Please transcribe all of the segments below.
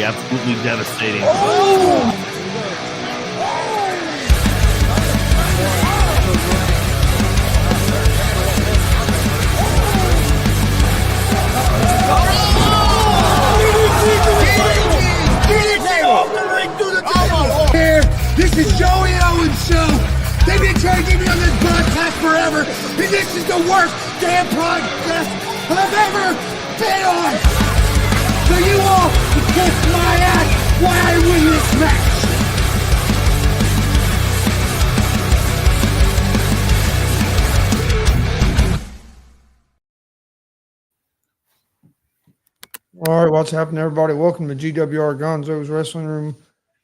absolutely devastating. Oh! This is Joey Owens' show. They've been trying to get me on this broadcast forever, and this is the worst damn podcast I've ever been on. So you all can kiss my ass while I win this match. All right, what's happening, everybody? Welcome to GWR Gonzo'S Wrestling Room,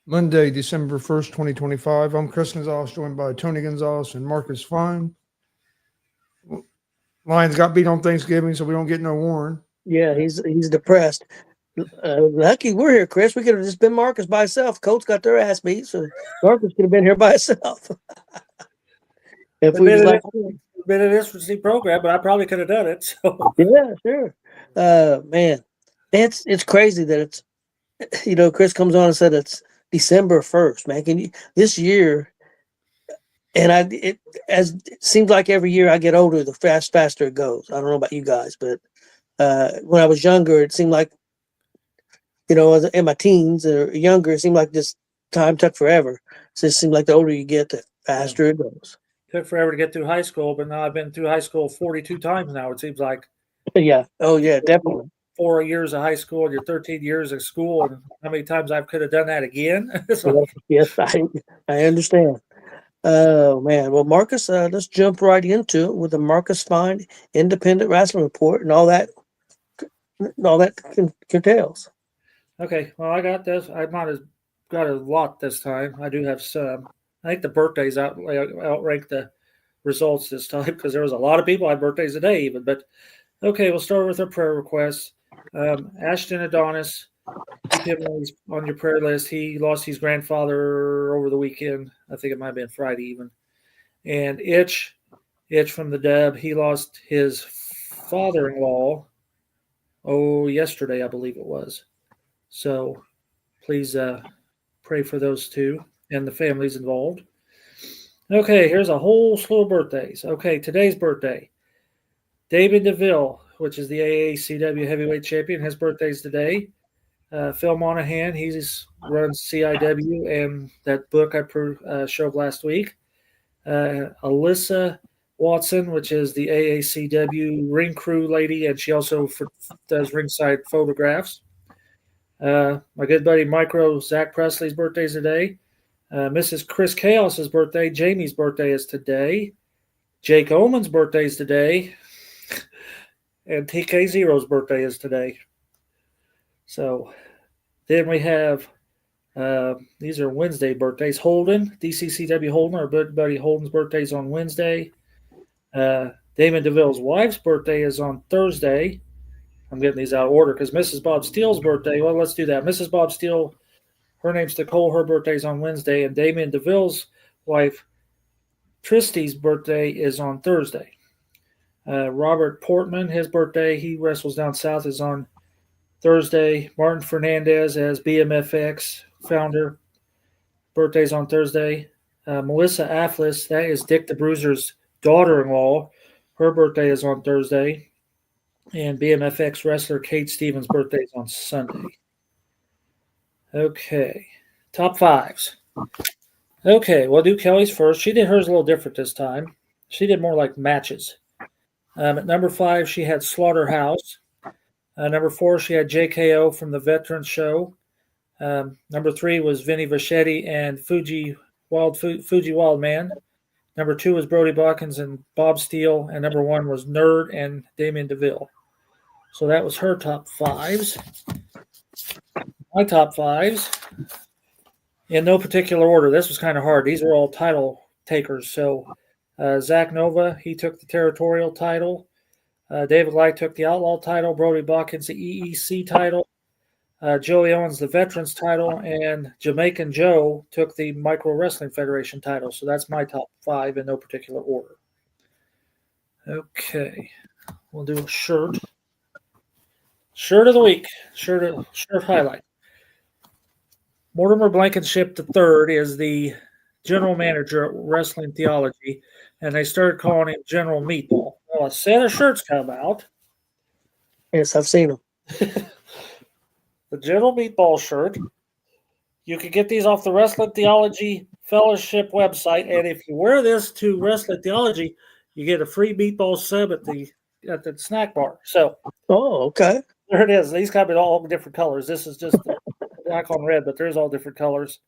Monday, December 1st, 2025. I'm Chris Gonzo'S, joined by Tony Gonzo'S and Marcus Fine. Lions got beat on Thanksgiving, so we don't get no Warren. Yeah, he's depressed. Lucky we're here, Chris. We could have just been Marcus by himself. Colts got their ass beat, so Marcus could have been here by himself. If we was like, been an interesting program, but I probably could have done it. So yeah, sure. Man, it's crazy that it's, Chris comes on and said it's December 1st, man. Can you, this year, and it seems like every year I get older, the faster it goes. I don't know about you guys, but when I was younger, it seemed like, in my teens or younger, it seemed like this time took forever. So it seemed like the older you get, the faster it goes. took forever to get through high school, but now I've been through high school 42 times now. It seems like. Yeah. Oh, yeah, definitely. 4 years of high school and your 13 years of school, and how many times I could have done that again. So. Yes, I understand. Oh, man. Well, Marcus, let's jump right into it with the Marcus Fine Independent Wrestling Report and all that curtails. Okay, well, I got this. I might have got a lot this time. I do have some. I think the birthdays outrank the results this time because there was a lot of people had birthdays today even. But, okay, we'll start with our prayer requests. Ashton Adonis, keep him on your prayer list. He lost his grandfather over the weekend. I think it might have been Friday even. And Itch from the Deb, he lost his father-in-law, yesterday, I believe it was. So please pray for those two and the families involved. Okay, here's a whole slew of birthdays. Okay, today's birthday. David DeVille, which is the AACW Heavyweight Champion, has birthdays today. Phil Monahan, he runs CIW and that book I showed last week. Alyssa Watson, which is the AACW ring crew lady, and she also does ringside photographs. My good buddy Micro Zach Presley's birthday is today. Mrs. Chris Chaos's birthday. Jamie's birthday is today. Jake Oman's birthday is today. And TK Zero's birthday is today. So then we have, these are Wednesday birthdays. Holden, DCCW Holden, our good buddy Holden's birthday is on Wednesday. Damon DeVille's wife's birthday is on Thursday. I'm getting these out of order because Mrs. Bob Steele's birthday, well, let's do that. Mrs. Bob Steele, her name's Nicole, her birthday's on Wednesday. And Damon DeVille's wife, Tristy's birthday is on Thursday. Robert Portman, his birthday, he wrestles down south, is on Thursday. Martin Fernandez as BMFX founder, birthday's on Thursday. Melissa Afflis, that is Dick the Bruiser's daughter-in-law. Her birthday is on Thursday. And BMFX wrestler Kate Stevens' birthday is on Sunday. Okay, top fives. Okay, we'll do Kelly's first. She did hers a little different this time. She did more like matches. At number 5, she had Slaughterhouse. Number 4, she had JKO from the Veterans Show. Number 3 was Vinny Vachetti and Fuji Wildman. Number 2 was Brody Botkins and Bob Steele. And number 1 was Nerd and Damien DeVille. So that was her top fives. My top fives, in no particular order. This was kind of hard. These are all title takers. So Zach Nova, he took the territorial title. David Light took the outlaw title. Brody Botkins, the EEC title. Joey Owens, the veterans title. And Jamaican Joe took the Micro Wrestling Federation title. So that's my top 5 in no particular order. Okay. We'll do a shirt. Shirt of the week. Shirt highlight. Mortimer Blankenship III is the general manager at Wrestling Theology, and they started calling him General Meatball. Well, a set of shirts come out. Yes, I've seen them. The General Meatball shirt. You can get these off the Wrestling Theology Fellowship website, and if you wear this to Wrestling Theology, you get a free meatball sub at the snack bar. So Oh, okay. there it is. These come in all different colors. This is just the black on red, but there's all different colors.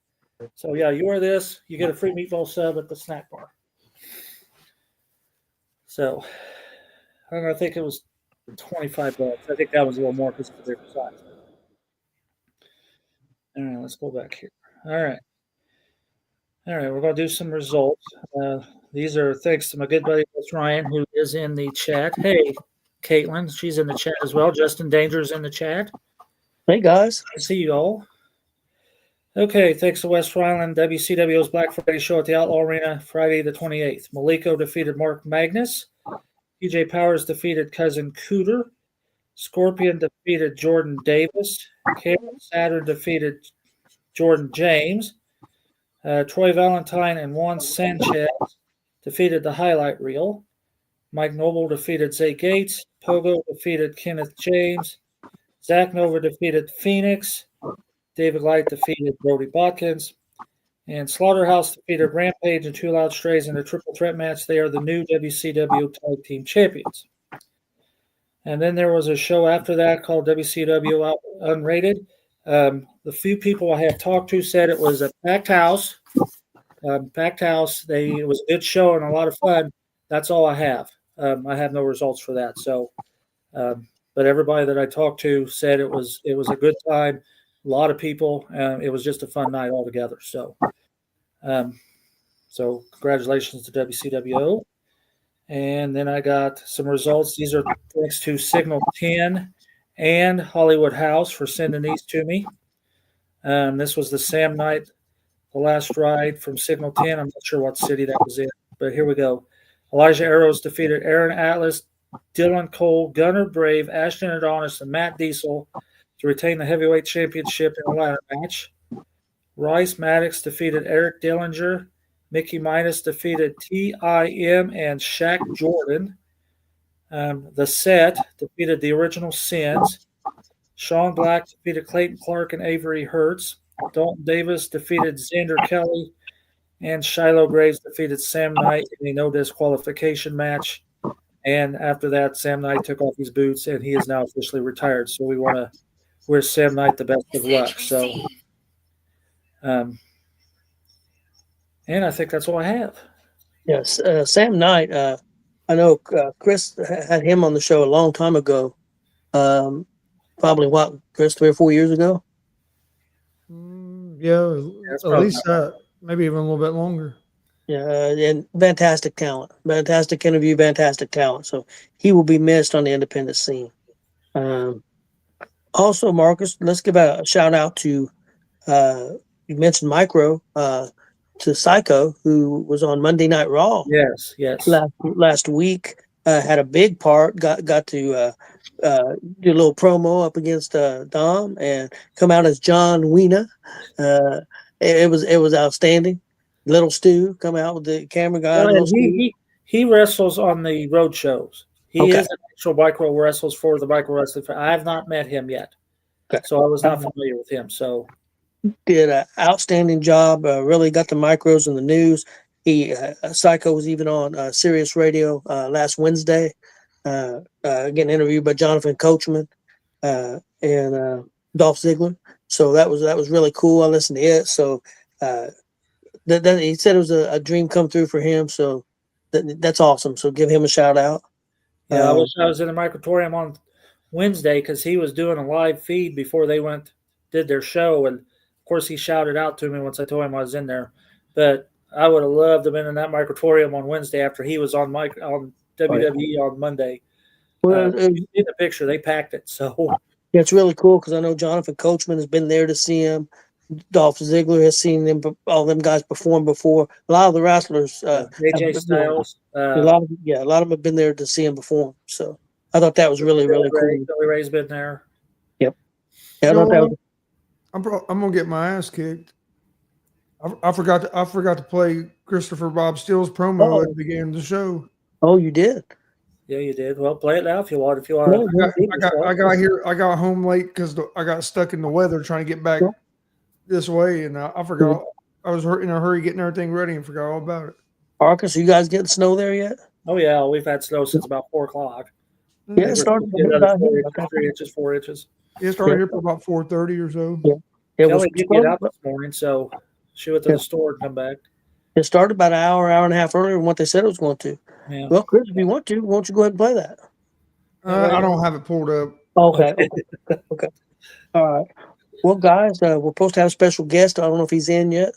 So yeah, you wear this, you get a free meatball sub at the snack bar. So I don't know, I think it was $25. I think that was a little more because of their size. All right, let's go back here. All right, we're going to do some results. These are thanks to my good buddy Ryan, who is in the chat. Hey, Caitlin, she's in the chat as well. Justin Danger's in the chat. Hey, guys. I see you all. Okay, thanks to West Ryland, WCW's Black Friday show at the Outlaw Arena, Friday the 28th. Maliko defeated Mark Magnus. PJ Powers defeated Cousin Cooter. Scorpion defeated Jordan Davis. Cameron Saturn defeated Jordan James. Troy Valentine and Juan Sanchez defeated the Highlight Reel. Mike Noble defeated Zay Gates. Pogo defeated Kenneth James. Zach Nova defeated Phoenix. David Light defeated Brody Botkins. And Slaughterhouse defeated Rampage and Two Loud Strays in a triple threat match. They are the new WCW Tag Team Champions. And then there was a show after that called WCW Unrated. The few people I have talked to said it was a packed house. It was a good show and a lot of fun. That's all I have. I have no results for that. So, but everybody that I talked to said it was a good time. A lot of people. It was just a fun night altogether. So, congratulations to WCWO. And then I got some results. These are thanks to Signal 10 and Hollywood House for sending these to me. This was the Sam Knight, the last ride from Signal 10. I'm not sure what city that was in, but here we go. Elijah Arrows defeated Aaron Atlas, Dylan Cole, Gunnar Brave, Ashton Adonis, and Matt Diesel to retain the heavyweight championship in a ladder match. Rice Maddox defeated Eric Dillinger. Mickey Minus defeated T.I.M. and Shaq Jordan. The Set defeated the Original Sins. Sean Black defeated Clayton Clark and Avery Hertz. Dalton Davis defeated Xander Kelly. And Shiloh Graves defeated Sam Knight in a no disqualification match. And after that, Sam Knight took off his boots and he is now officially retired. So we want to wish Sam Knight the best of luck. So, and I think that's all I have. Yes, Sam Knight. I know Chris had him on the show a long time ago. Probably what, Chris, 3 or 4 years ago? Yeah, at least that. Maybe even a little bit longer. Yeah, and fantastic talent. Fantastic interview, fantastic talent. So he will be missed on the independent scene. Also, Marcus, let's give a shout out to, you mentioned Micro, to Psycho, who was on Monday Night Raw. Yes. Last week, had a big part. Got to do a little promo up against Dom and come out as John Wiener. It was outstanding. Little Stu come out with the camera guy. He wrestles on the road shows. He is an actual micro wrestles for the micro wrestling. I have not met him yet, so I was not familiar with him. So did an outstanding job. Really got the micros in the news. Psycho was even on Sirius Radio last Wednesday. Getting interviewed by Jonathan Coachman and Dolph Ziggler. So that was really cool. I listened to it. So he said it was a dream come through for him. So that's awesome. So give him a shout out. Yeah, I wish I was in the microtorium on Wednesday because he was doing a live feed before they did their show, and of course he shouted out to me once I told him I was in there. But I would have loved to have been in that microtorium on Wednesday after he was on WWE on Monday. Well, in the picture, they packed it. So yeah, it's really cool because I know Jonathan Coachman has been there to see him. Dolph Ziggler has seen them, all them guys perform before. A lot of the wrestlers, AJ Styles, a lot of them have been there to see him perform. So I thought that was really cool. Billy Ray's been there. Yep. Yeah, I thought that was. I'm gonna get my ass kicked. I forgot to play Christopher Bob Steele's promo at the beginning of the show. Oh, you did. Yeah, you did. Well, play it now if you want. If you No, want. no, I got here. I got home late because I got stuck in the weather trying to get back Yeah. this way, and I forgot. I was in a hurry getting everything ready and forgot all about it. Arkansas, you guys getting snow there yet? Oh yeah, we've had snow since about 4 o'clock. Yeah, it started to hit Another about 4 here. inches, 3 inches, 4 inches. It started here for about 4:30 or so. Yeah. It was Kelly did get out this morning, so she went to the store and come back. It started about an hour and a half earlier than what they said it was going to. Yeah. Well, Chris, if you want to, why don't you go ahead and play that? I don't have it pulled up. Okay. Okay. All right. Well, guys, we're supposed to have a special guest. I don't know if he's in yet.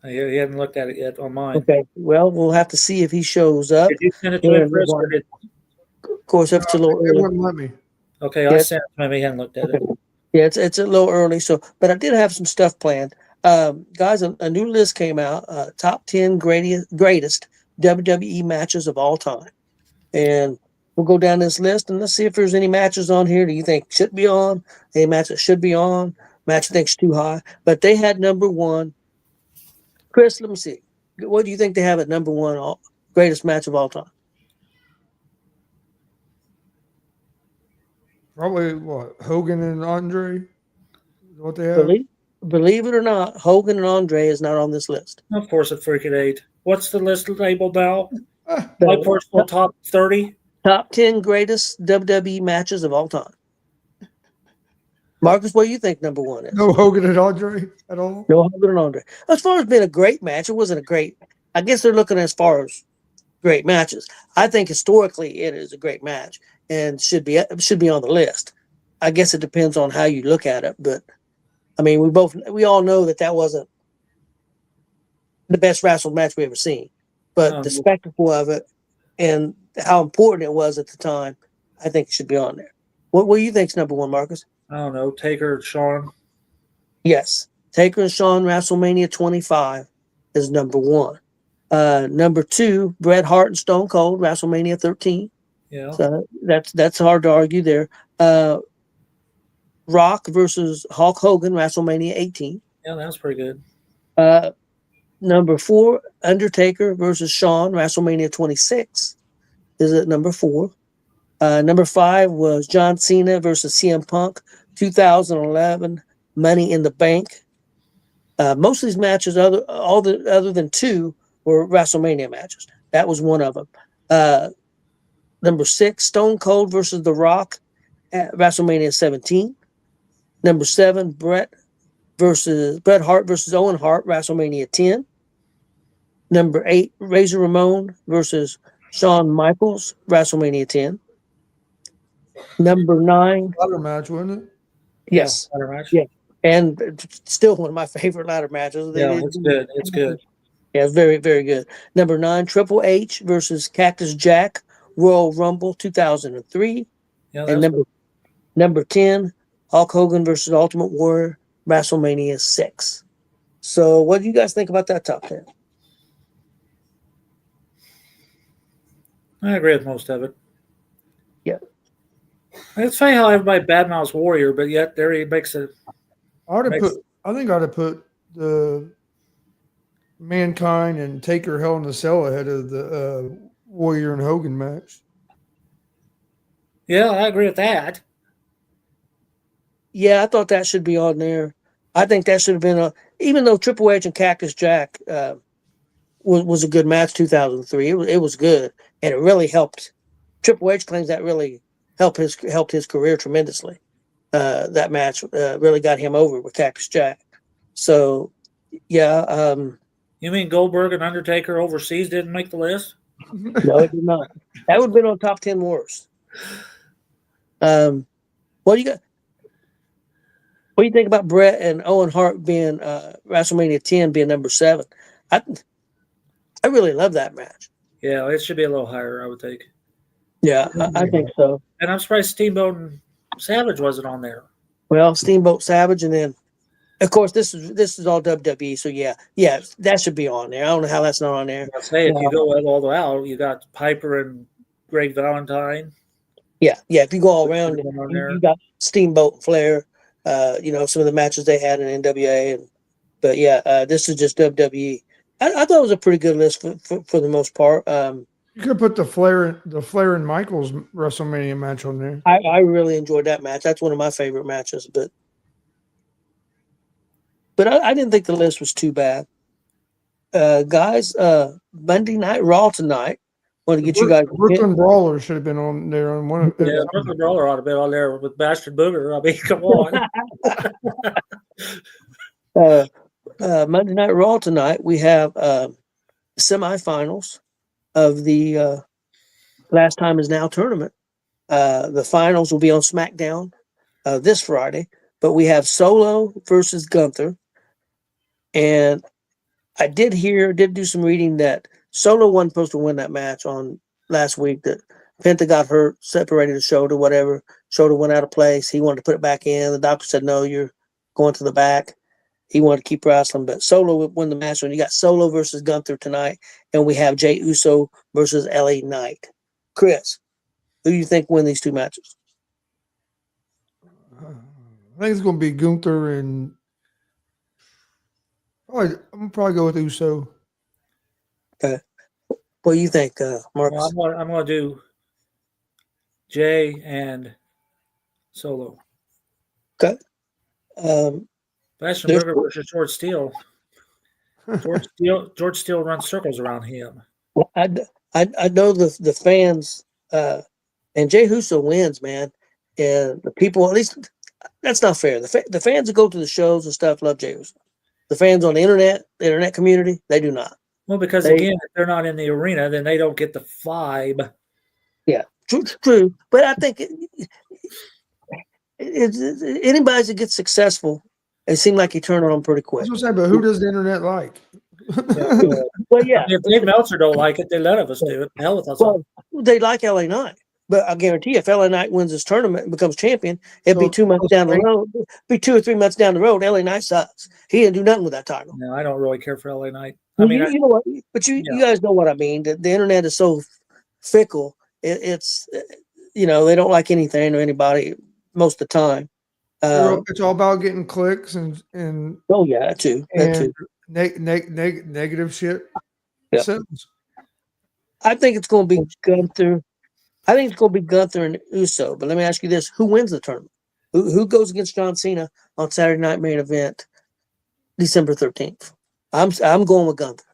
He hadn't looked at it yet on mine. Okay. Well, we'll have to see if he shows up. Did you send it to him, Chris? Or did, Of course, if it's a little It early. wouldn't let me. okay, I sent it to him. He hadn't looked at it. Yeah, it's a little early. So, but I did have some stuff planned. Guys, a new list came out. Top 10 greatest WWE matches of all time, and we'll go down this list and let's see if there's any matches on here that you think should be on, any match that should be on, match you think's too high. But they had number one. Chris, let me see. What do you think they have at number one greatest match of all time? Probably what, Hogan and Andre? Is what they have? Believe it or not, Hogan and Andre is not on this list. Of course, it freaking ate. What's the list labeled now? Ah, My personal top 30. Top 10 greatest WWE matches of all time. Marcus, what do you think number one is? no Hogan and Andre at all. No Hogan and Andre. As far as being a great match, it wasn't a great. I guess they're looking as far as great matches. I think historically it is a great match and should be on the list. I guess it depends on how you look at it, but I mean, we all know that wasn't the best wrestle match we ever seen, but the spectacle of it and how important it was at the time, I think it should be on there. What do you think's number one, Marcus? I don't know. Taker and Shawn. Yes, Taker and Shawn WrestleMania 25 is number one. Number two, Bret Hart and Stone Cold WrestleMania 13. Yeah. So that's hard to argue there. Rock versus Hulk Hogan WrestleMania 18. Yeah, that was pretty good. Number four, Undertaker versus Shawn WrestleMania 26 is at number four. Number five was John Cena versus CM Punk 2011 Money in the Bank. Most of these matches, other than two, were WrestleMania matches. That was one of them. Number six, Stone Cold versus The Rock at WrestleMania 17. Number seven, Bret Hart versus Owen Hart, WrestleMania 10. Number eight, Razor Ramon versus Shawn Michaels, WrestleMania 10. Number nine, Ladder match, wasn't it? yes, Ladder match. Yeah. And still one of my favorite ladder matches. It's good. It's good. Yeah, it's very, very good. Number nine, Triple H versus Cactus Jack, Royal Rumble 2003. Yeah, And number 10, Hulk Hogan versus Ultimate Warrior, WrestleMania 6. So what do you guys think about that top 10? I agree with most of it. Yeah. It's funny how everybody badmouths Warrior, but yet there he makes it. I think I'd have put the Mankind and Taker Hell in the Cell ahead of the Warrior and Hogan match. Yeah, I agree with that. Yeah, I thought that should be on there. I think that should have been even though Triple H and Cactus Jack was a good match 2003. It was good, and it really helped. Triple H claims that really helped his career tremendously. That match really got him over with Cactus Jack. So, yeah. You mean Goldberg and Undertaker overseas didn't make the list? No, it did not. That would have been on top 10 worst. What do you got? What do you think about Bret and Owen Hart being WrestleMania 10 being number 7? I really love that match. Yeah, it should be a little higher, I would think. Yeah, I think so. And I'm surprised Steamboat and Savage wasn't on there. Well, Steamboat Savage, and then of course this is all WWE. So yeah, that should be on there. I don't know how that's not on there. I say if you go all the way out, you got Piper and Greg Valentine. Yeah. If you go all around, On you there. got Steamboat and Flair. Some of the matches they had in NWA, but yeah, this is just WWE. I thought it was a pretty good list for the most part. You could put the Flair and Michaels WrestleMania match on there. I really enjoyed that match. That's one of my favorite matches. But I didn't think the list was too bad. Guys, Monday Night Raw tonight. Want to get you guys. Brooklyn Brawler should have been on there on one of Yeah, Brooklyn Brawler ought to be on there with Bastard Booger. I mean, come on. Monday Night Raw tonight. We have semifinals of the Last Time Is Now tournament. The finals will be on SmackDown this Friday, but we have Solo versus Gunther. And I did do some reading that Solo wasn't supposed to win that match on last week. That Penta got hurt, separated his shoulder, whatever. Shoulder went out of place. He wanted to put it back in. The doctor said, no, you're going to the back. He wanted to keep wrestling, but Solo would win the match. And you got Solo versus Gunther tonight, and we have Jey Uso versus LA Knight. Chris, who do you think win these two matches? I think it's going to be Gunther and I'm going to probably go with Uso. Okay. What do you think, Marcus? Well, I'm going to do Jay and Solo. Okay. Bastard Burger versus George Steele. George Steele runs circles around him. Well, I know the fans, and Jey Uso wins, man. And the people, at least, that's not fair. The fans that go to the shows and stuff love Jey Uso. The fans on the internet community, they do not. Well, because again, if they're not in the arena, then they don't get the vibe. Yeah, true. But I think anybody that gets successful, it seems like you turn it on pretty quick. I was going to say, but who does the internet like? Well, yeah. If Dave Meltzer don't like it, they let us do it. Hell with us. Well, they like LA Knight. But I guarantee you, if LA Knight wins this tournament and becomes champion, it'd be 2 months down the road. Be 2 or 3 months down the road. LA Knight sucks. He didn't do nothing with that title. No, I don't really care for LA Knight. You know what? But you guys know what I mean. The internet is so fickle. It's they don't like anything or anybody most of the time. It's all about getting clicks and oh yeah, that too. Negative shit. Yeah. I think it's going to be Gunther. I think it's going to be Gunther and Uso. But let me ask you this: who wins the tournament? Who goes against John Cena on Saturday Night Main Event, December 13th? I'm going with Gunther.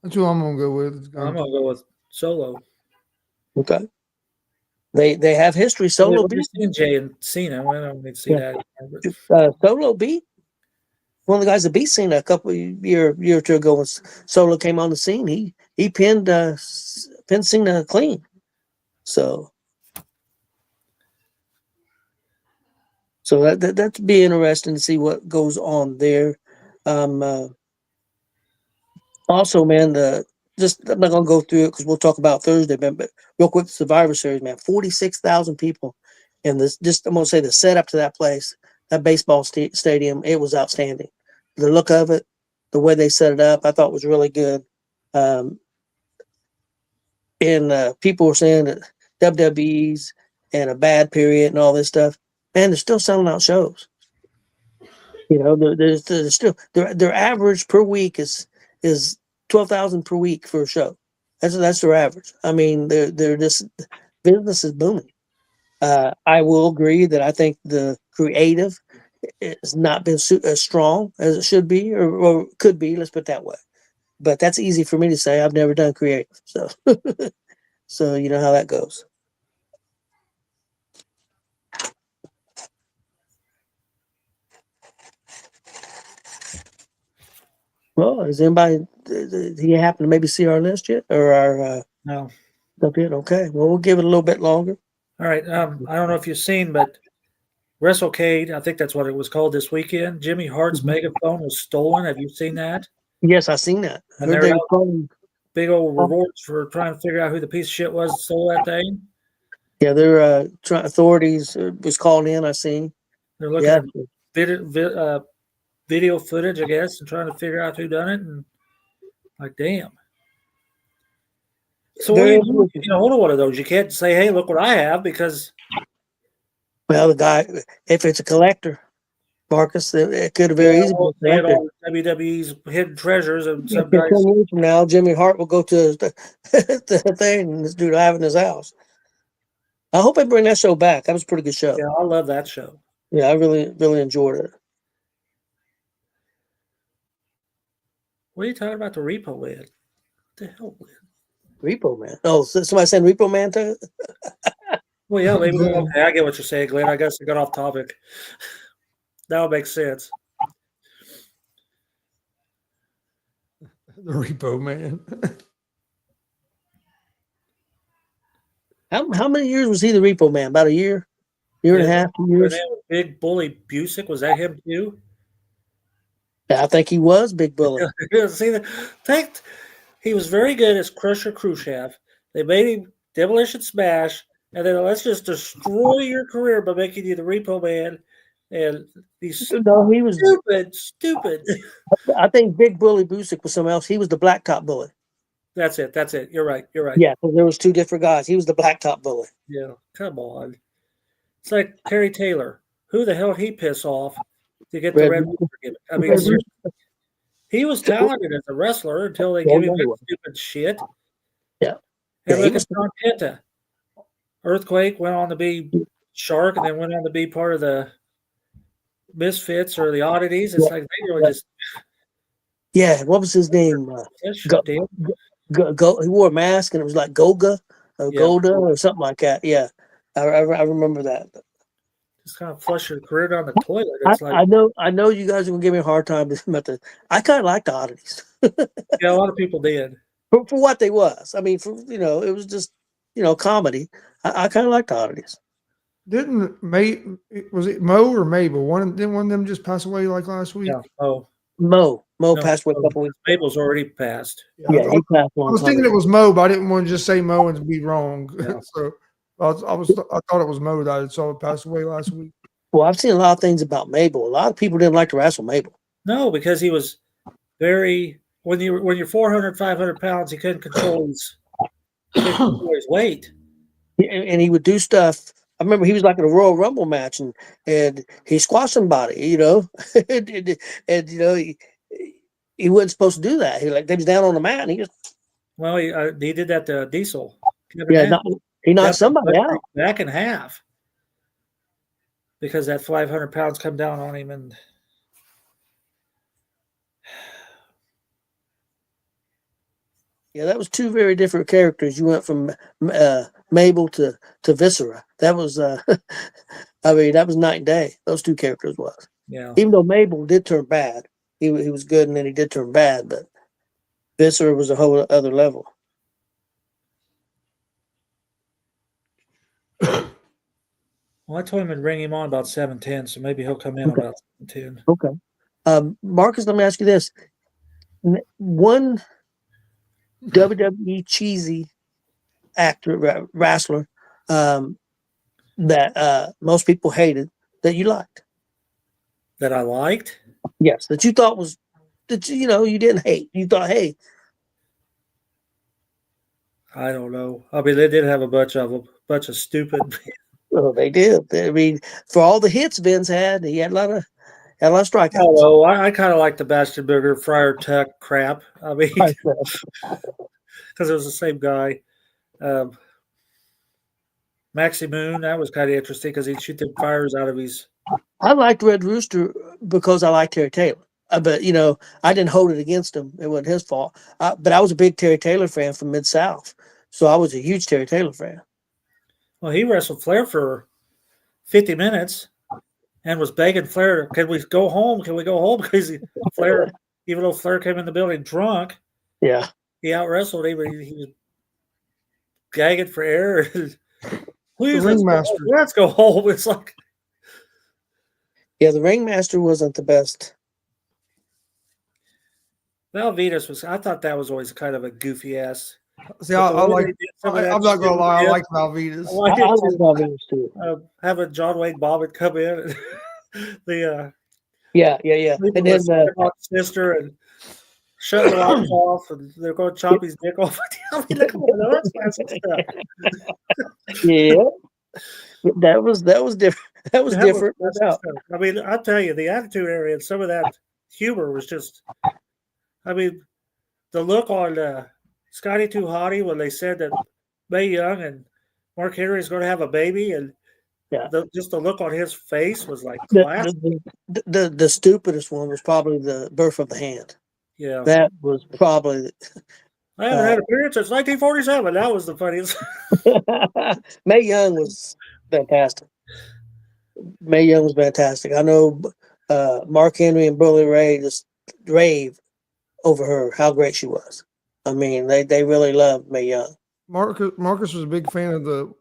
That's who I'm going to go with. I'm going to go with Solo. Okay. They have history. Solo beat Jay and Cena. I don't need to see that. Solo beat one of the guys that beat Cena a couple year or two ago when Solo came on the scene. He pinned Cena clean. So that'd be interesting to see what goes on there. Also, man, I'm not gonna go through it because we'll talk about Thursday, man. But real quick, the Survivor Series, man, 46,000 people, and I'm gonna say the setup to that place, that baseball stadium, it was outstanding. The look of it, the way they set it up, I thought was really good. And people were saying that WWE's in a bad period and all this stuff. Man, they're still selling out shows. They're still their average per week is 12,000 per week for a show. That's their average. I mean, they're just business is booming. I will agree that I think the creative has not been as strong as it should be or could be. Let's put it that way. But that's easy for me to say. I've never done creative, so so you know how that goes. Well, does anybody? Do you happen to maybe see our list yet, or our? No. Up yet? Okay. Well, we'll give it a little bit longer. All right. I don't know if you've seen, but WrestleCade, I think that's what it was called this weekend. Jimmy Hart's megaphone was stolen. Have you seen that? Yes, I've seen that. And they're big old rewards for trying to figure out who the piece of shit was that stole that thing. Yeah, their authorities was called in. I seen. They're looking at video footage, I guess, and trying to figure out who done it. And like, damn. So what do you do if you get hold of one of those? You can't say, "Hey, look what I have," because Well, the guy, if it's a collector, Marcus, it could have very easily been a they had collector. all WWE's hidden treasures, and some 10 guys. years from now, Jimmy Hart will go to the thing and this dude will have it in his house. I hope they bring that show back. That was a pretty good show. Yeah, I love that show. Yeah, I really, really enjoyed it. What are you talking about? The Repo Man? What the hell, man? Repo Man. Oh, so somebody saying Repo Man to Well, yeah, maybe. Okay, I get what you're saying, Glenn. I guess I got off topic. That would make sense. The Repo Man. How many years was he the Repo Man? About a year and a half, 2 years? Big Bully Busick, was that him too? I think he was Big Bully. See, he was very good as Crusher Khrushchev. They made him Demolition Smash, and then let's just destroy your career by making you the Repo Man. And he's No, he was stupid. I think Big Bully Busick was someone else. He was the Blacktop Bully. That's it. You're right. Yeah, because there was two different guys. He was the Blacktop Bully. Yeah, come on. It's like Terry Taylor. Who the hell did he piss off to get the Red Rooster gimmick? I mean, he was talented as a wrestler until they gave him that stupid shit. Yeah. And look at John Penta. Earthquake went on to be Shark and then went on to be part of the Misfits or the Oddities. It's like they really just. Yeah, what was his name? He wore a mask and it was like Goga or Golda or something like that. Yeah, I remember that. Just kind of flush your career down the toilet. It's I know you guys are gonna give me a hard time about the. I kind of liked the Oddities. Yeah, a lot of people did. For what they was. I mean, it was just comedy. I kind of liked the Oddities. Didn't was it Mo or Mabel? Didn't one of them just pass away like last week? Yeah. Oh, Mo passed away a couple weeks. Mabel's already passed. Yeah, he passed I was thinking it was Mo, but I didn't want to just say Mo and be wrong. Yeah. So I thought it was Mo that I saw it pass away last week. Well, I've seen a lot of things about Mabel. A lot of people didn't like to wrestle Mabel. No, because he was very when you're 400, 500 pounds, he couldn't control his weight. And he would do stuff. I remember he was like in a Royal Rumble match and he squashed somebody, and he wasn't supposed to do that. They was down on the mat and he just. Well, he did that to Diesel. He knocked somebody out back in half because that 500 pounds come down on him and. Yeah, that was two very different characters. You went from Mabel to Viscera. That was, that was night and day. Those two characters was. Yeah. Even though Mabel did turn bad, he was good, and then he did turn bad. But Viscera was a whole other level. Well, I told him to bring him on about 7:10, so maybe he'll come in about 7:10. Okay. Marcus, let me ask you this: one WWE cheesy actor, wrestler that most people hated that you liked. That I liked? Yes, that you thought was that you didn't hate. You thought, hey. I don't know. I mean, they did have a bunch of stupid. Well, they did. I mean, for all the hits Vince had, he had a lot of strikeouts. Oh, I kind of like the Bastion Burger Friar Tuck crap. I mean, because it was the same guy. Maxi Moon, that was kind of interesting because he'd shoot the fires out of his. I liked Red Rooster because I liked Terry Taylor. But, I didn't hold it against him. It wasn't his fault. But I was a big Terry Taylor fan from Mid-South. So I was a huge Terry Taylor fan. Well, he wrestled Flair for 50 minutes and was begging Flair, can we go home? Can we go home? Because Flair, even though Flair came in the building drunk, yeah, he out-wrestled him. He was gagging for air. Please, let's go home. It's like. Yeah, the Ringmaster wasn't the best. Velvetus I thought that was always kind of a goofy ass. See, I'm not gonna lie, I like Velvetus. I like Velvetus too. Having John Wayne Bobbitt come in, yeah, and then sister and shut the lights off, and they're going to chop his dick off. I mean, come on, that's classic stuff. Yeah, that was different. That was That was different. No classic doubt. stuff. I mean, I'll tell you, the Attitude Era and some of that humor was just. I mean, the look on Scotty Too Hottie when they said that Mae Young and Mark Henry is going to have a baby, and Yeah. just the look on his face was like The, classic. the stupidest one was probably the birth of the hand. Yeah, That was probably I haven't had a period since 1947. That was the funniest. Mae Young was fantastic. Mae Young was fantastic. I know Mark Henry and Bully Ray just rave over her, how great she was. I mean, they really loved Mae Young. Marcus was a big fan of the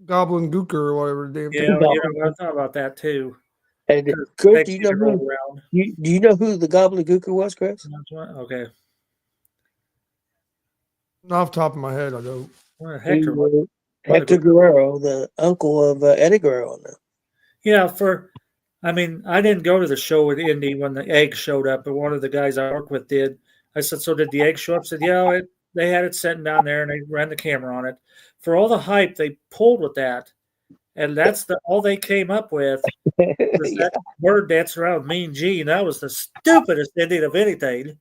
Goblin Gooker or whatever the damn Yeah, thing. you know, I thought about that too. And Chris, do you know who the gobbledygooker was, Chris? Okay. Off the top of my head, I don't. Well, Hector Guerrero, the uncle of Eddie Guerrero. Yeah, I mean, I didn't go to the show with Indy when the egg showed up, but one of the guys I work with did. I said, so did the egg show up? I said, yeah, they had it sitting down there and they ran the camera on it. For all the hype they pulled with that, and that's all they came up with was that bird dancing around with Mean Gene. That was the stupidest ending of anything.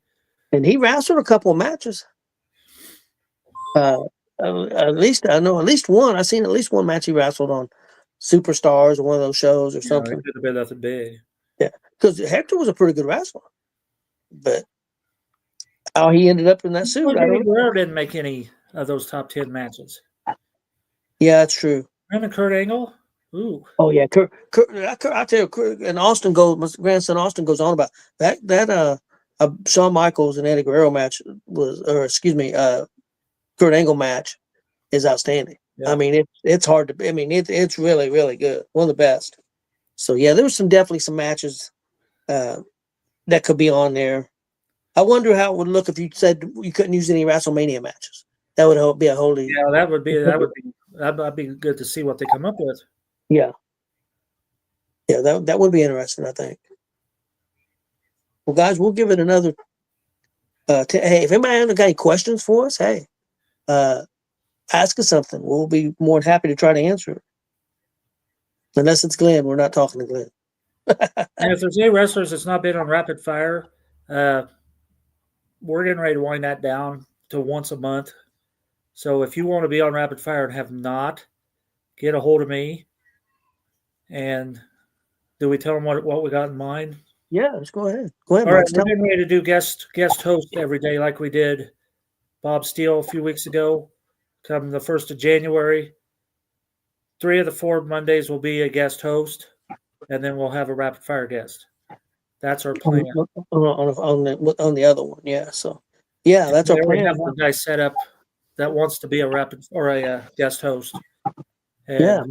And he wrestled a couple of matches. At least I know at least one. I've seen at least one match he wrestled on Superstars or one of those shows or something. It could have been nothing big. Yeah, because Hector was a pretty good wrestler, but how he ended up in that suit, I don't know. Guerrero didn't make any of those top 10 matches. Yeah, that's true. Remember Kurt Angle? Ooh. Oh yeah, Kurt I tell you, Kurt, and Austin goes. My grandson Austin goes on about that. Shawn Michaels and Eddie Guerrero match was, or excuse me, Kurt Angle match is outstanding. Yeah. I mean, it's hard to. I mean, it's really really good. One of the best. So yeah, there was definitely some matches that could be on there. I wonder how it would look if you said you couldn't use any WrestleMania matches. That would be a wholly. Yeah, that'd be good to see what they come up with. Yeah. Yeah, that would be interesting, I think. Well, guys, we'll give it another. Hey, if anybody got any questions for us, hey, ask us something. We'll be more than happy to try to answer it. Unless it's Glenn, we're not talking to Glenn. And if there's any wrestlers that's not been on Rapid Fire, we're getting ready to wind that down to once a month. So if you want to be on Rapid Fire and have not, get a hold of me. And do we tell them what we got in mind? Yeah, let's go ahead. Go ahead. All right, we're getting ready to do guest host every day like we did Bob Steele a few weeks ago. Come the 1st of January, 3 of the 4 Mondays will be a guest host, and then we'll have a rapid fire guest. That's our plan. On the other one, yeah. So, yeah, that's our plan. We have one guy set up that wants to be a rapid or a guest host. And yeah,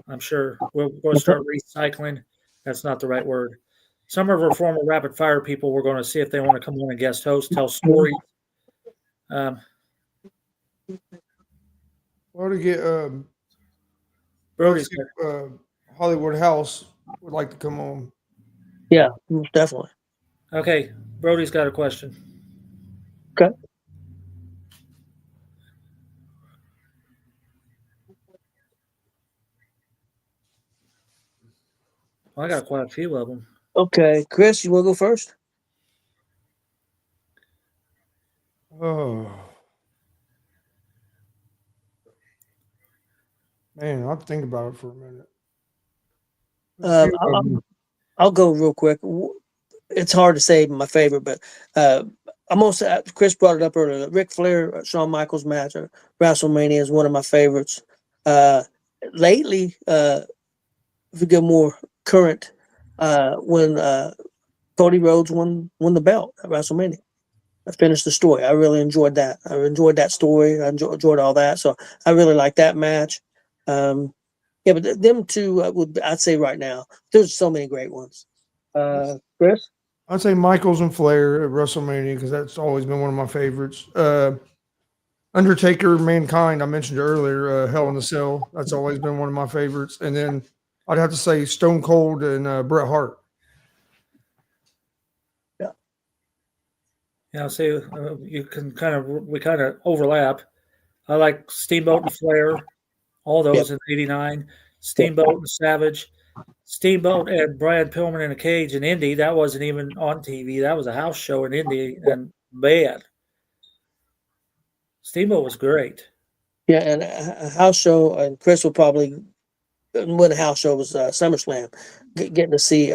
I'm sure we'll start recycling. That's not the right word. Some of our former rapid fire people, we're going to see if they want to come on and guest host, tell stories. Or to get Brody's Hollywood House would like to come on. Yeah, definitely. Okay, Brody's got a question. Okay. Well, I got quite a few of them. Okay, Chris, you want to go first? Oh. Man, I'll think about it for a minute. I'll go real quick. It's hard to say my favorite, but I'm going to say, Chris brought it up earlier. Ric Flair, Shawn Michaels match at WrestleMania is one of my favorites. Lately, if we go more current, when Cody Rhodes won the belt at WrestleMania. I finished the story. I really enjoyed that. I enjoyed that story. I enjoyed all that. So I really like that match. Yeah, but them two, I'd say right now, there's so many great ones. Chris? I'd say Michaels and Flair at WrestleMania because that's always been one of my favorites. Undertaker, Mankind, I mentioned earlier, Hell in a Cell. That's always been one of my favorites. And then I'd have to say Stone Cold and Bret Hart. Yeah, so we kind of overlap. I like Steamboat and Flair, all Yep. those in '89. Steamboat and Savage. Steamboat and Brian Pillman in a cage in Indy. That wasn't even on TV. That was a house show in Indy, and man, Steamboat was great. Yeah, and a house show, and Chris will probably when the house show was SummerSlam, getting to see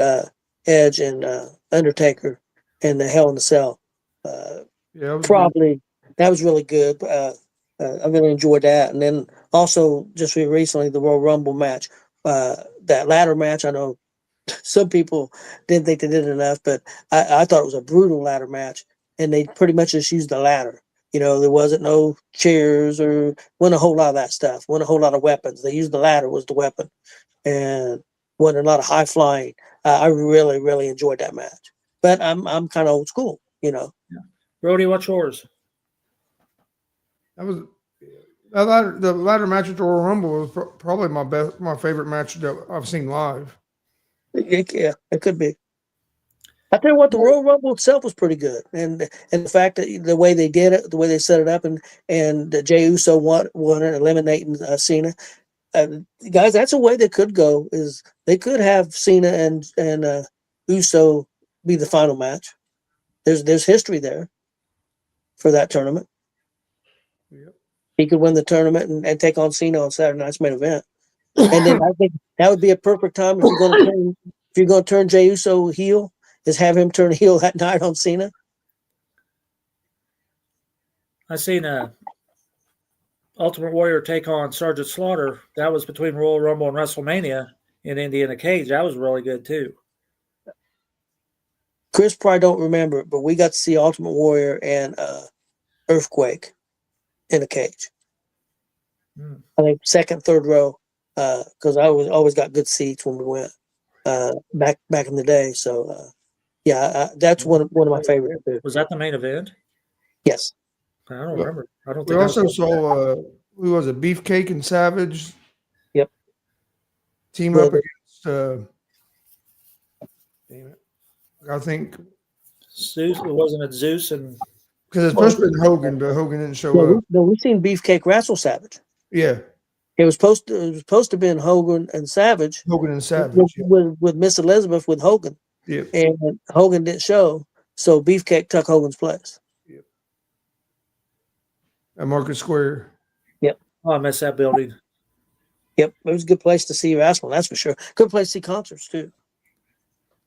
Edge and Undertaker and the Hell in the Cell. Yeah, it was good. Probably that was really good. I really enjoyed that, and then also just recently the Royal Rumble match, that ladder match. I know some people didn't think they did enough, but I thought it was a brutal ladder match, and they pretty much just used the ladder. There wasn't no chairs or wasn't a whole lot of that stuff. Wasn't a whole lot of weapons. They used the ladder was the weapon, and wasn't a lot of high flying. I really, really enjoyed that match. But I'm kind of old school. Brody, what's yours? That was the ladder match at the Royal Rumble was probably my favorite match that I've seen live. Yeah, it could be. I tell you what, the Royal Rumble itself was pretty good, and the fact that the way they did it, the way they set it up, and Jey Uso won it, eliminating Cena. Guys, that's a way they could go. Is they could have Cena and Uso be the final match. There's history there for that tournament. Yep. He could win the tournament and take on Cena on Saturday night's main event, and then I think that would be a perfect time if you're going to turn Jey Uso heel. Is have him turn heel that night on Cena. I seen Ultimate Warrior take on Sergeant Slaughter. That was between Royal Rumble and WrestleMania in Indy in a cage. That was really good too. Chris probably don't remember it, but we got to see Ultimate Warrior and Earthquake in a cage. I think second, third row, because I always got good seats when we went back in the day. So that's one of my favorites too. Was that the main event? Yes. I don't remember. I don't We think. also saw who was it? Beefcake and Savage. Yep. Team up against. Damn it! I think Zeus. It wasn't it Zeus and because it's supposed to be Hogan, but Hogan didn't show up. No, we've seen Beefcake wrestle Savage. Yeah. It was supposed to be in Hogan and Savage. Hogan and Savage with Miss Elizabeth with Hogan. Yep. And Hogan didn't show, so Beefcake took Hogan's place. Yep. At Market Square. Yep. Oh, I miss that building. Yep. It was a good place to see wrestling, that's for sure. Good place to see concerts too.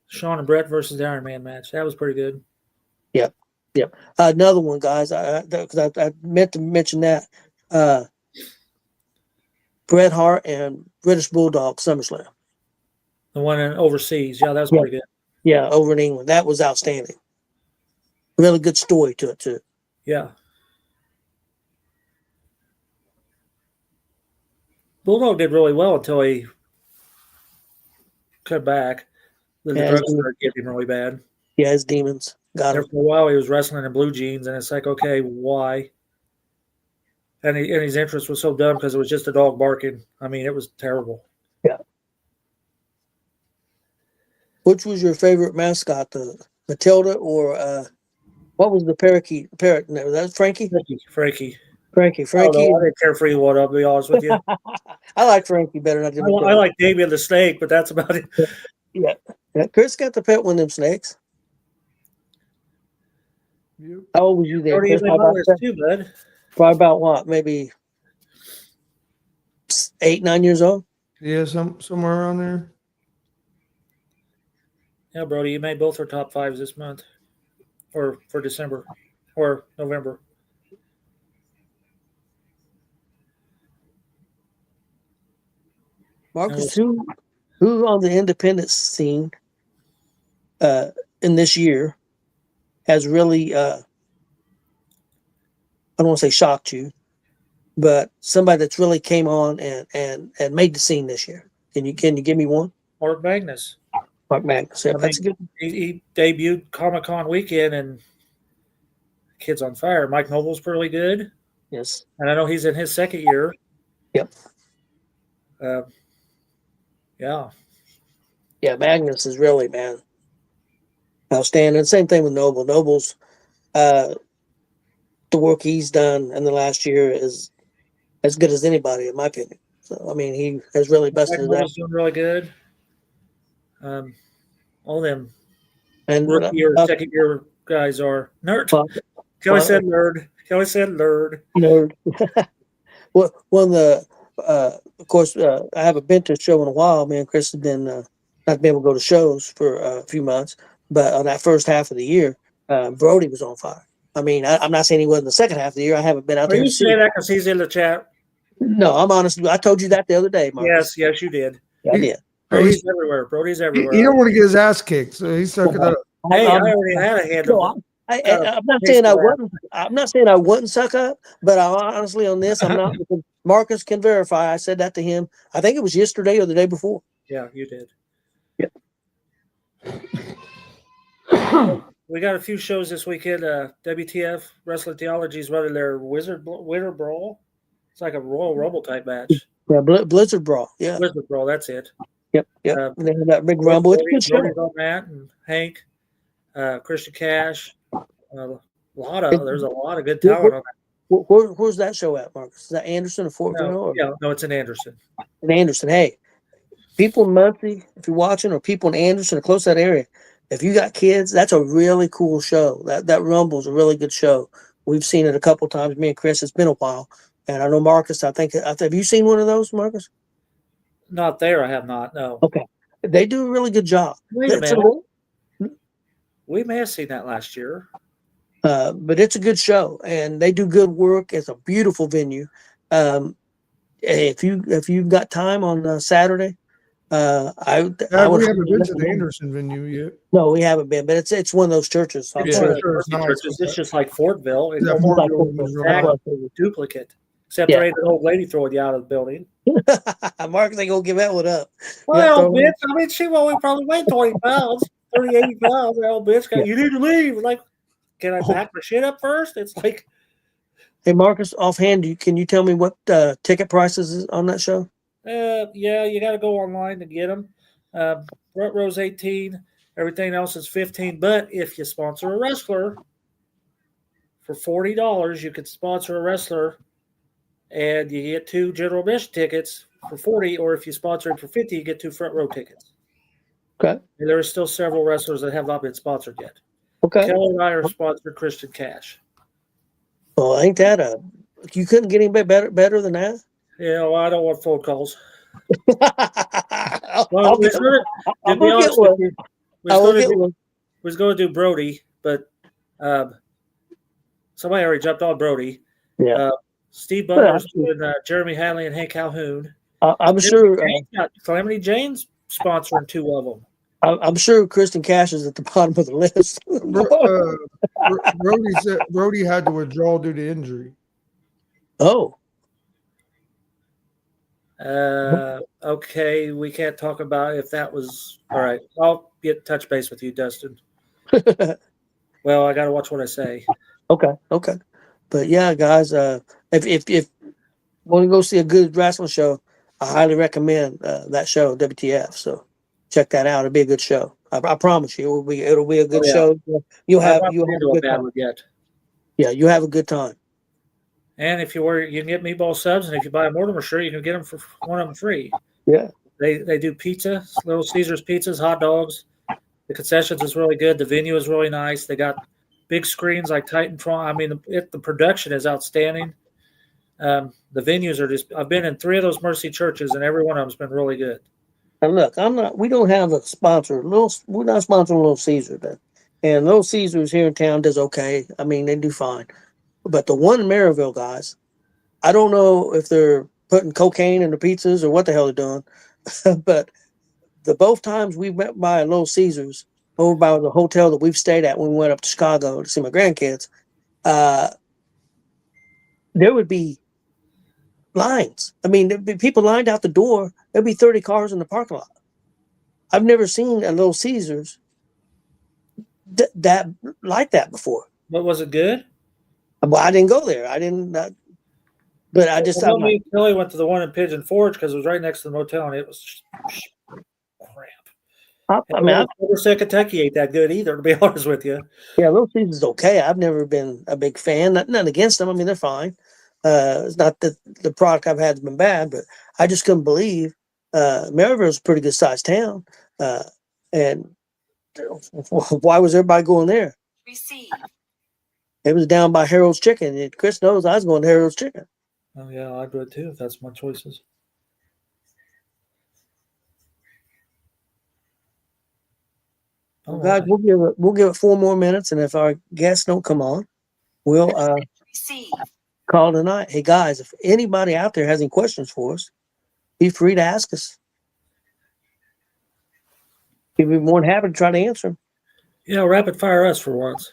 Shawn and Brett versus the Iron Man match. That was pretty good. Yep. Yep. Another one, guys. I meant to mention that. Bret Hart and British Bulldog SummerSlam. The one in overseas. Yeah, that was pretty good. Yeah, over in England. That was outstanding. Really good story to it too. Yeah. Bulldog did really well until he cut back. Then the drugs started getting him really bad. Yeah, his demons got him. For a while, he was wrestling in blue jeans, and it's like, okay, why? And his entrance was so dumb because it was just a dog barking. I mean, it was terrible. Yeah. Which was your favorite mascot, the Matilda or what was the parakeet? Parrot? No, that was Frankie. Frankie. I didn't care for you one, I'll be honest with you. I like Frankie better than I did. I like Damien the Snake, but that's about it. Yeah. Chris got to pet one of them snakes. Yep. How old was you there? Chris? Too, bud. Probably about what? Maybe 8, 9 years old. Yeah, somewhere around there. Yeah, Brody, you made both our top fives this month, or for December, or November. Marcus, who on the independent scene in this year has really I don't want to say shocked you, but somebody that's really came on and made the scene this year? Can you give me one? Mark Magnus. Mark Magnus. Yeah, that's good. He debuted Comic-Con weekend and kid's on fire. Mike Noble's pretty good. Yes. And I know he's in his second year. Yep. Yeah. Yeah, Magnus is really, man, outstanding. Same thing with Noble. Noble's the work he's done in the last year is as good as anybody, in my opinion. So I mean, he has really busted it out. He's doing really good. All them And rookie or second year guys are nerd. Kelly well, said nerd. Kelly said nerd. nerd. Well, one of the, of course, I haven't been to a show in a while. Me and Chris have been not been able to go to shows for a few months, but on that first half of the year, Brody was on fire. I mean, I'm not saying he wasn't the second half of the year. I haven't been out Are there you to see. saying that because he's in the chat? No, I'm honest. I told you that the other day, Marcus. Yes, you did. Yeah, I did. Brody's everywhere. Brody's everywhere. He don't want to get his ass kicked, so he stuck it up. Hey, I already had a hand No, of I'm not saying I wasn't. I'm not saying I wouldn't suck up, but honestly, on this, I'm not. Because Marcus can verify. I said that to him. I think it was yesterday or the day before. Yeah, you did. Yep. We got a few shows this weekend. WTF Wrestling Theology's running their Winter Brawl. It's like a Royal Rumble type match. Yeah, Blizzard Brawl. Yeah. Blizzard Brawl. That's it. Yep. And they had that big rumble. It's a good show. On that and Hank, Christian Cash. There's a lot of good talent on that. Where's that show at, Marcus? Is that Anderson or Fortville? No, it's in Anderson. In Anderson. Hey, people in Muncie, if you're watching, or people in Anderson or close to that area, if you got kids, that's a really cool show. That Rumble's a really good show. We've seen it a couple times. Me and Chris, it's been a while. And I know Marcus, have you seen one of those, Marcus? Not there, I have not, no. Okay. They do a really good job. Wait a minute. We may have seen that last year. But it's a good show, and they do good work. It's a beautiful venue. If you've got time on Saturday, we haven't been to the Anderson venue yet. No, we haven't been, but it's one of those churches. It's just like Fortville. It's Fortville. Duplicate. Except there ain't an old lady throwing you out of the building. Marcus ain't gonna give that one up. Well, bitch, I mean, she only probably weighed 20 pounds, 30, 80 pounds. That old bitch, you need to leave. Like, can I back my shit up first? It's like. Hey, Marcus, offhand, can you tell me what ticket prices is on that show? Yeah, you got to go online to get them. Front row's 18. Everything else is 15. But if you sponsor a wrestler for $40, you can sponsor a wrestler, and you get 2 general admission tickets for $40. Or if you sponsor it for $50, you get 2 front row tickets. Okay. And there are still several wrestlers that have not been sponsored yet. Okay. Kelly and I are sponsored Christian Cash. Well, ain't that you couldn't get anybody better than that? Yeah, well, I don't want phone calls. I'll get one. We was going to do Brody, but somebody already jumped on Brody. Yeah. Steve Butler's doing Jeremy Hadley and Hank Calhoun. I'm sure. Calamity Jane's sponsoring 2 of them. I'm sure Kristen Cash is at the bottom of the list. Brody had to withdraw due to injury. Oh. Okay, we can't talk about if that was all right. I'll get touch base with you, Dustin. Well, I got to watch what I say. Okay. But yeah, guys, if you want to go see a good wrestling show, I highly recommend that show, WTF. So check that out. It'll be a good show. I promise you, it'll be a good show. You'll have a good time. Yeah, you have a good time. And if you can get meatball subs, and if you buy a Mortimer shirt, you can get them for one of them free. Yeah. They do pizza, Little Caesars pizzas, hot dogs. The concessions is really good. The venue is really nice. They got big screens like Titantron. I mean, the production is outstanding. The venues are just. I've been in 3 of those Mercy churches, and every one of them's been really good. And look, we don't have a sponsor. We're not sponsoring Little Caesar, and Little Caesars here in town does okay. I mean, they do fine. But the one in Maryville, guys, I don't know if they're putting cocaine in the pizzas or what the hell they're doing. But the both times we went by Little Caesars over by the hotel that we've stayed at when we went up to Chicago to see my grandkids, there would be lines. I mean, there'd be people lined out the door. There'd be 30 cars in the parking lot. I've never seen a Little Caesars that like that before. But was it good? Well, I didn't go there. But I just thought. Me and Billy went to the one in Pigeon Forge because it was right next to the motel, and it was crap. I never said Kentucky ain't that good either, to be honest with you. Yeah, Little Caesars is okay. I've never been a big fan. Nothing against them. I mean, they're fine. It's not that the product I've had has been bad, but I just couldn't believe Maryville's a pretty good sized town. And why was everybody going there? Receive. It was down by Harold's Chicken. And Chris knows I was going to Harold's Chicken. Oh yeah, I'd do it too if that's my choices. Well, guys, we'll give it 4 more minutes, and if our guests don't come on, we'll Receive. call it a night. Hey guys, if anybody out there has any questions for us, be free to ask us. We'd be more than happy to try to answer them. Yeah, rapid fire us for once.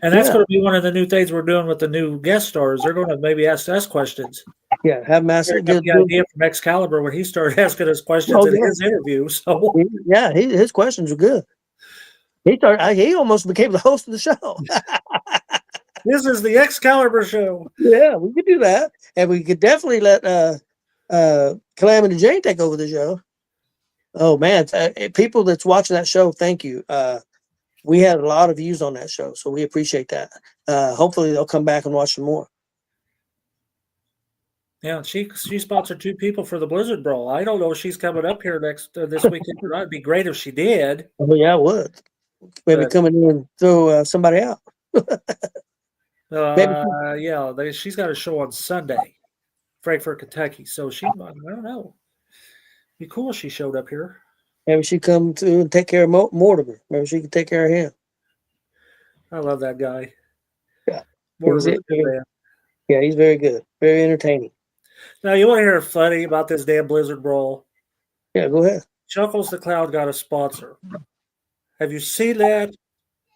And that's Yeah. going to be one of the new things we're doing with the new guest stars. They're going to maybe ask us questions. Yeah, have massive. I got the idea from Excalibur when he started asking us questions in his interview. So Yeah, his questions were good. He almost became the host of the show. this is the Excalibur show. Yeah, we could do that, and we could definitely let Calamity Jane take over the show. Oh man, people that's watching that show, thank you. We had a lot of views on that show, so we appreciate that. Hopefully, they'll come back and watch some more. Yeah, she sponsored 2 people for the Blizzard Brawl. I don't know if she's coming up here this weekend. It'd be great if she did. Oh yeah, it would. Maybe coming in and throw somebody out. Yeah, she's got a show on Sunday, Frankfort, Kentucky. So I don't know. Be cool if she showed up here. Maybe she come to and take care of Mortimer. Maybe she could take care of him. I love that guy. Yeah. Mortimer's a good man. Yeah, he's very good. Very entertaining. Now, you want to hear funny about this damn Blizzard Brawl? Yeah, go ahead. Chuckles the Clown got a sponsor. Have you seen that?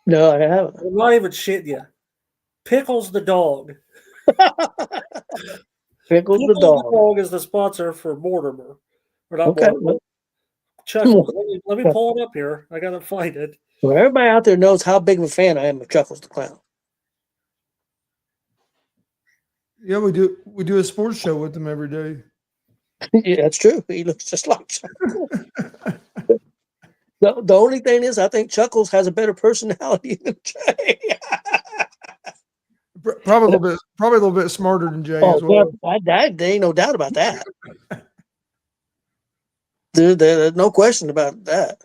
No, I haven't. I'm not even shitting you. Pickles the dog. Pickles the dog is the sponsor for Mortimer. Okay. Chuckles. Let me pull it up here. I gotta find it. Well, everybody out there knows how big of a fan I am of Chuckles the Clown. Yeah, we do a sports show with him every day. Yeah, that's true. He looks just like Chuckles. The only thing is, I think Chuckles has a better personality than Jay. Probably a little bit smarter than Jay as well. There ain't no doubt about that. There's no question about that.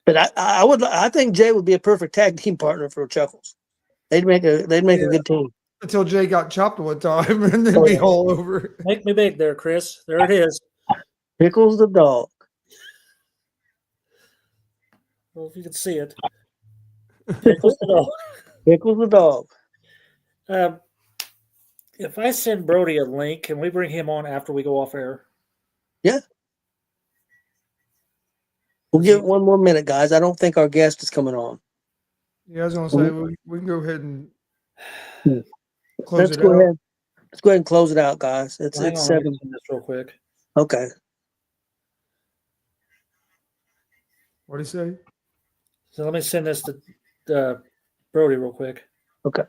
But I think Jay would be a perfect tag team partner for Chuckles. They'd make a good team. Until Jay got chopped one time and then be all over. Make me big there, Chris. There it is. Pickles the dog. Well, if you can see it. Pickles the dog. Pickles the dog. If I send Brody a link, can we bring him on after we go off air? Yeah. We'll give it 1 more minute, guys. I don't think our guest is coming on. Yeah, I was going to say, we can go ahead and close Let's it go out. ahead. Let's go ahead and close it out, guys. It's Hang on, 7. let me send this real quick. Okay. What do you say? So let me send this to Brody real quick. Okay.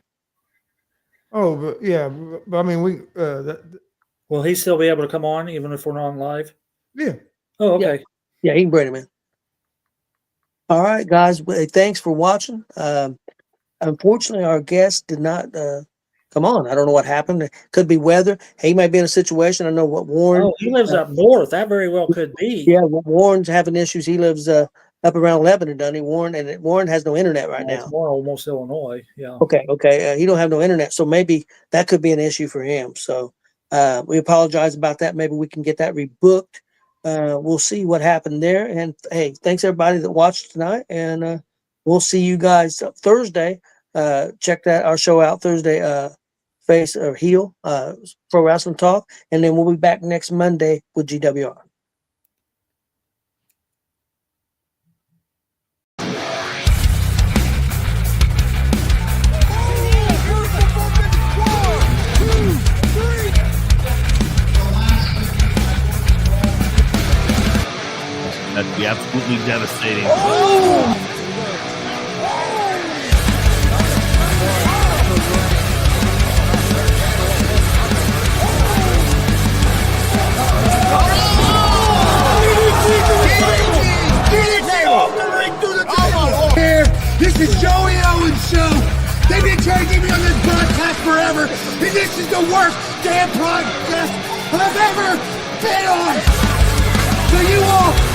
Oh, but yeah, but I mean, Will he still be able to come on even if we're not on live? yeah. Oh, okay. Yeah, he can bring him in. All right, guys. Thanks for watching. Unfortunately, our guest did not come on. I don't know what happened. It could be weather. He might be in a situation. I know what Warren. Oh, he lives up north. That very well could be. Yeah, Warren's having issues. He lives up around Lebanon, doesn't he? Warren has no internet right now. It's more almost Illinois. Yeah. Okay. He don't have no internet, so maybe that could be an issue for him. So we apologize about that. Maybe we can get that rebooked. We'll see what happened there. And hey, thanks everybody that watched tonight. And we'll see you guys Thursday. Check our show out Thursday. Face or Heel Pro Wrestling Talk, and then we'll be back next Monday with GWR. That'd be absolutely devastating. Here, this is Joey Owens' show. They've been trying to get me on this broadcast forever, and this is the worst damn broadcast I've ever been on. So you all